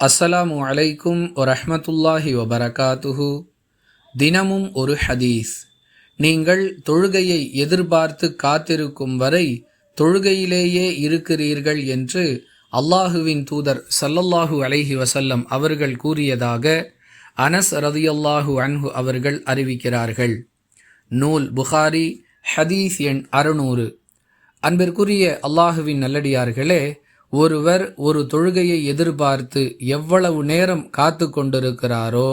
அஸ்ஸலாமு அலைக்கும் வரஹ்மத்துல்லாஹி வபரகாத்துஹு. தினமும் ஒரு ஹதீஸ். நீங்கள் தொழுகையை எதிர்பார்த்து காத்திருக்கும் வரை தொழுகையிலேயே இருக்கிறீர்கள் என்று அல்லாஹுவின் தூதர் ஸல்லல்லாஹு அலைஹி வஸல்லம் அவர்கள் கூறியதாக அனஸ் ரதியல்லாஹு அன்ஹு அவர்கள் அறிவிக்கிறார்கள். நூல் புகாரி, ஹதீஸ் எண் 600. அன்பிற்குரிய அல்லாஹுவின் நல்லடியார்களே, ஒருவர் ஒரு தொழுகையை எதிர்பார்த்து எவ்வளவு நேரம் காத்து கொண்டிருக்கிறாரோ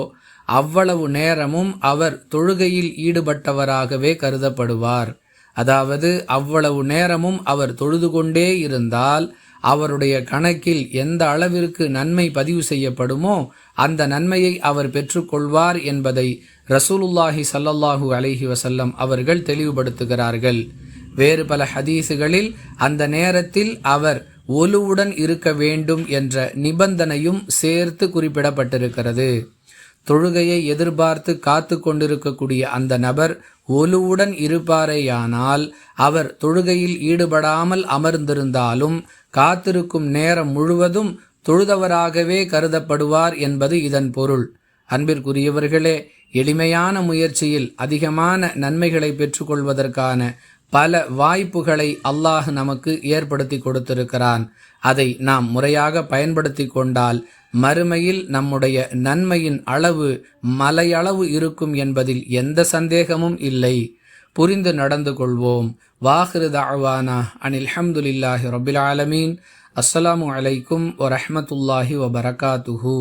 அவ்வளவு நேரமும் அவர் தொழுகையில் ஈடுபட்டவராகவே கருதப்படுவார். அதாவது அவ்வளவு நேரமும் அவர் தொழுது கொண்டே இருந்தால் அவருடைய கணக்கில் எந்த அளவிற்கு நன்மை பதிவு செய்யப்படுமோ அந்த நன்மையை அவர் பெற்றுக்கொள்வார் என்பதை ரசூலுல்லாஹி ஸல்லல்லாஹு அலைஹி வஸல்லம் அவர்கள் தெளிவுபடுத்துகிறார்கள். வேறு பல ஹதீஸுகளில் அந்த நேரத்தில் அவர் ஒலுவுடன் இருக்க வேண்டும் என்ற நிபந்தனையும் சேர்த்து குறிப்பிடப்பட்டிருக்கிறது. தொழுகையை எதிர்பார்த்து காத்து கொண்டிருக்கக்கூடிய அந்த நபர் ஒலுவுடன் இருப்பாரேயானால் அவர் தொழுகையில் ஈடுபடாமல் அமர்ந்திருந்தாலும் காத்திருக்கும் நேரம் முழுவதும் தொழுதவராகவே கருதப்படுவார் என்பது இதன் பொருள். அன்பிற்குரியவர்களே, எளிமையான முயற்சியில் அதிகமான நன்மைகளை பெற்றுக்கொள்வதற்கான பல வாய்ப்புகளை அல்லாஹ் நமக்கு ஏற்படுத்தி கொடுத்திருக்கிறான். அதை நாம் முறையாக பயன்படுத்தி கொண்டால் மறுமையில் நம்முடைய நன்மையின் அளவு மலையளவு இருக்கும் என்பதில் எந்த சந்தேகமும் இல்லை. புரிந்து நடந்து கொள்வோம். வாஹிரு தஅவானா அனில் ஹம்துலில்லாஹி ரப்பில் ஆலமீன். அஸ்ஸலாமு அலைக்கும் வரஹ்மத்துல்லாஹி வபரகாத்துஹு.